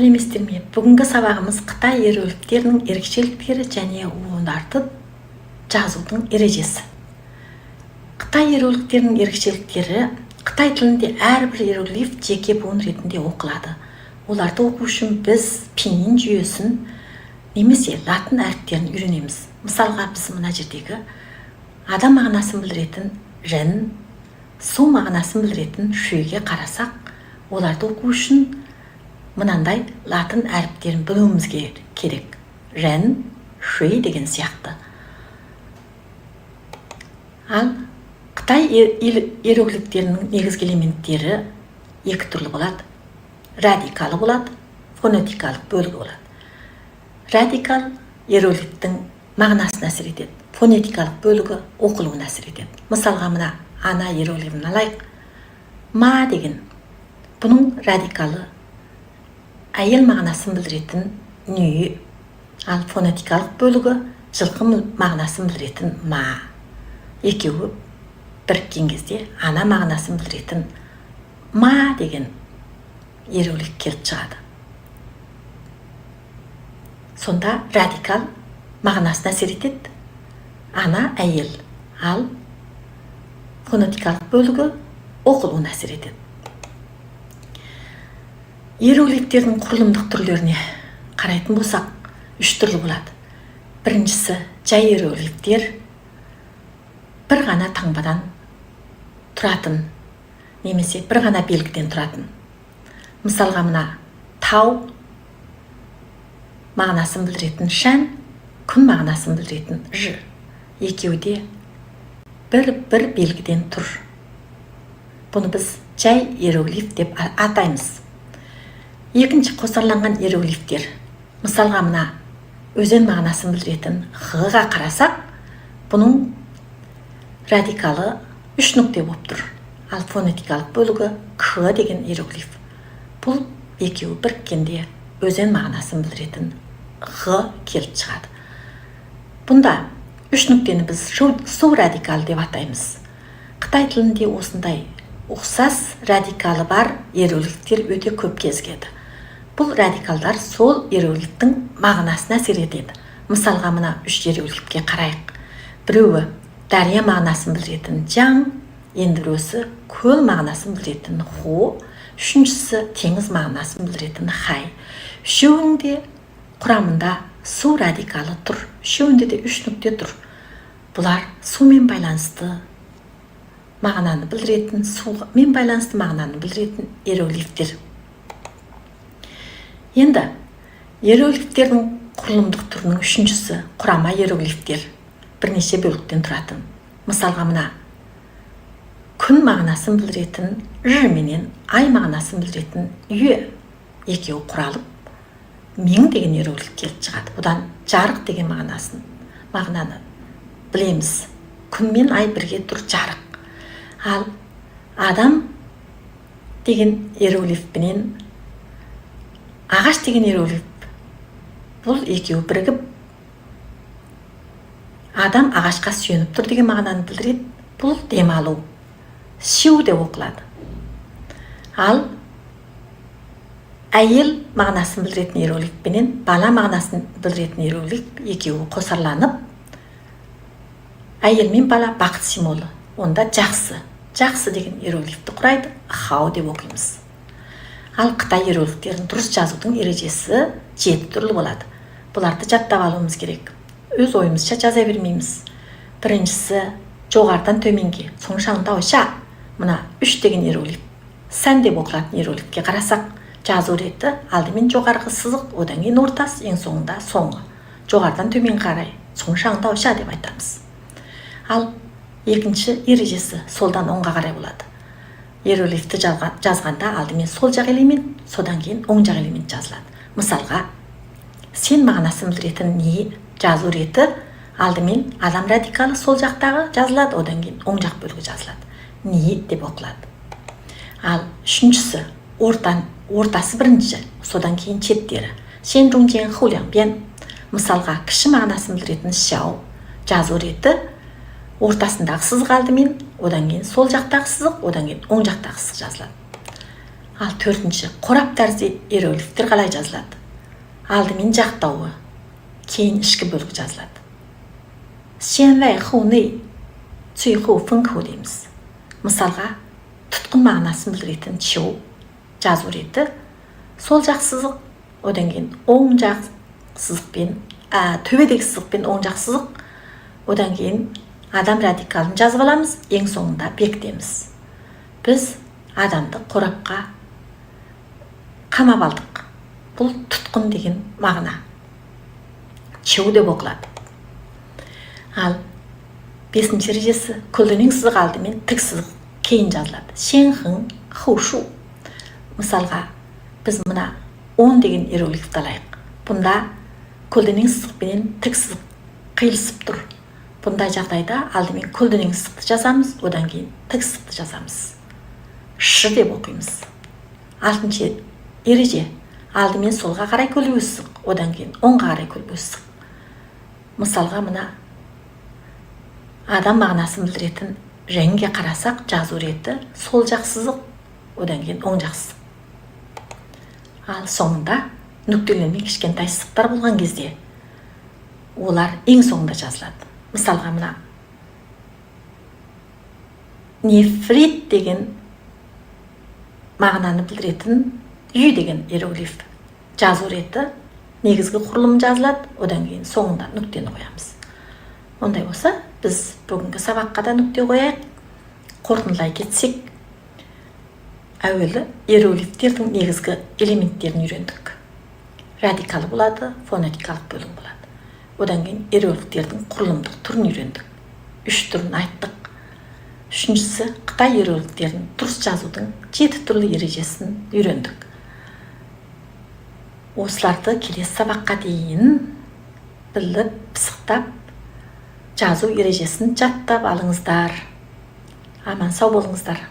сәлеметсіздер ме? Бүгінгі сабағымыз Қытай иероглифтерінің ерекшеліктері және оларды жазудың ережесі. Қытай иероглифтерінің ерекшеліктері: Қытай тілінде әрбір иероглиф жеке буын ретінде оқылады. Оларды оқу үшін біз пинyin жүйесін немесе латын әріптерін үйренеміз. Мысалға, біз мына жердегі адам мағынасын білдіретін рен, су мағынасын білдіретін шүйге қарасақ, оларды оқу үшін мынандай латын әріптерін білуімізге керек. Рен, шүй деген сияқты. Ал Қытай иероглифтерінің негізгі элементтері екі түрлі болады. Радикалы болады, фонетикалық бөлігі болады. Радикал иероглифтің мағынасын әсер етеді, фонетикалық бөлігі оқылуын әсер етеді. Мысалға, мына ана иероглифін алайық. Ма деген, бұның радикалы әйел мағынасын білдіретін нүй, ал фонетикалық бөлігі жылқы мағынасын білдіретін ма. Екеуі біріккен кезде ана мағынасын білдіретін ма деген иероглиф келіп шығады. Сонда радикал мағынасын әсер етеді, ана әйел, ал фонетикалық бөлігі оқылуын әсер етеді. Иероглифтердің құрылымдық түрлеріне қарайтын болсақ, үш түрлі болады. Біріншісі жай иероглифтер, бір ғана таңбадан тұратын, немесе бір ғана белгіден тұратын. Мысалға, мына тау мағынасын білдіретін шән, күн мағынасын білдіретін ж. Екеуі де бір белгіден тұр. Бұны біз жай иероглиф деп атаймыз. Екінші қосарланған иероглифтер. Мысалға, мына өзен мағынасын білдіретін х-ға қарасақ, бұның радикалы үш нүкте болып тұр. Ал фонетикалық бөлігі к деген иероглиф. Бұл екеуі біріккенде өзен мағынасын білдіретін х келіп шығады. Бұнда үш нүктені біз су радикалы деп атаймыз. Қытай тілінде осындай ұқсас радикалы бар иероглифтер өте көп кезігеді. Бұл радикалдар сол иероглифтің мағынасына әсер етеді. Мысалға, мына үш иероглифке қарайық. Біреуі дария мағынасын білдіретін жаң, енді біреусі көл мағынасын білдіретін ху, үшіншісі теңіз мағынасын білдіретін хай. Үшеуінде құрамында су радикалы тұр. Үшеуінде де үш нүкте тұр. Бұлар сумен байланысты мағынаны білдіретін, сумен байланысты мағынаны білдіретін иероглифтер. Енді иероглифтердің құрылымдық түрінің үшіншісі құрама иероглифтер, бірнеше бөліктен тұратын. Мысалға, мына күн мағынасын білдіретін ж менен ай мағынасын білдіретін үй екеуі құралып, мең деген иероглиф келіп шығады. Бұдан жарық деген мағынаны білеміз. Күн мен ай бірге тұр, жарық. Ал адам деген иероглифпенен ағаш деген иероглиф, бұл екеуі бірігіп, адам ағашқа сүйеніп тұр деген мағынаны білдіреді. Бұл демалу, сеу деп оқылады. Ал әйел мағынасын білдіретін иероглифпенен бала мағынасын білдіретін иероглиф екеуі қосарланып, әйел мен бала бақыт символы. Онда жақсы деген иероглифті құрайды, хау деп оқимыз. Ал Қытай иероглифтерін дұрыс жазудың ережесі 7 түрлі болады. Бұларды жаттап алуымыз керек. Өз ойымызша жаза бермейміз. Біріншісі жоғарыдан төменге, соңшаңда ойша. Мына 3 деген иероглиф, сән деп оқылатын иероглифке қарасақ, жазу реті алдымен жоғарғы сызық, одан кейін ортасы, ең соңында соңғы. Жоғарыдан төмен қарай, соңшаңда ойша деп айтамыз. Ал екінші ережесі солдан оңға қарай болады. Иероглифті жазғанда алдымен сол жақ элемент, содан кейін оң жақ элемент жазылады. Мысалға, сен мағынасын білдіретін не жазу реті алдымен адам радикалы сол жақтағы жазылады, одан кейін оң жақ бөлігі жазылады. Не деп оқылады. Ал үшіншісі ортасы бірінші, содан кейін четтері. Сен жуңжен хуляң бен. Мысалға, кіші мағынасын білдіретін шау жазу реті ортасындағы сызық алдымен, одан кейін сол жақтағы сызық, одан кейін оң жақтағы сызық жазылады. Ал төртінші, қорап тәрізді иероглифтер қалай жазылады? Алдымен жақтауы, кейін ішкі бөлігі жазылады. Сен вай ху ней, цүй ху фын ху дейміз. Мысалға, тұтқын мағынасын білдіретін чоу жазу реті сол жақ сызық, одан кейін оң жақ сызықпен, төбедегі сызықпен оң жақ сызық, одан кейін адам радикалын жазып аламыз, ең соңында бекітеміз. Біз адамды қорапқа қамап алдық. Бұл тұтқын деген мағына. Чоу деп оқылады. Ал бесінші ережесі көлденең сызық алдымен тік сызық кейін жазылады. Шен хың ху шу. Мысалға, біз мына 10 деген иероглифті алайық. Бұнда көлденең сызықпенен тік сызық қиылысып тұр. Бұндай жағдайда алдымен көлденең сызықты жазамыз, одан кейін тік сызықты жазамыз. Ш деп оқимыз. Алтыншы ереже. Алдымен солға қарай көлбеу сызық, одан кейін оңға қарай көлбеу сызық. Мысалға, мына адам мағынасын білдіретін рәңге қарасақ, жазу реті сол жақ сызық, одан кейін оң жақ сызық. Ал соңында нүктелермен кішкентай сызықтар болған кезде олар ең соңында жазылады. Мысалға, мына нефрит деген мағынаны білдіретін үй деген иероглиф жазу реті негізгі құрылым жазылады, одан кейін соңында нүктені қоямыз. Ондай болса, біз бүгінгі сабаққа да нүкте қояйық. Қорытындылай кетсек, әуелі иероглифтердің негізгі элементтерін үйрендік. Радикалы болады, фонетикалық бөлім болады. Одан кейін иероглифтердің құрылымдық түрін үйрендік. 3 түрін айттық. Үшіншісі, Қытай иероглифтерін дұрыс жазудың 7 түрлі ережесін үйрендік. Осыларды келесі сабаққа дейін біліп, пысықтап, жазу ережесін жаттап алыңыздар. Аман сау болыңыздар.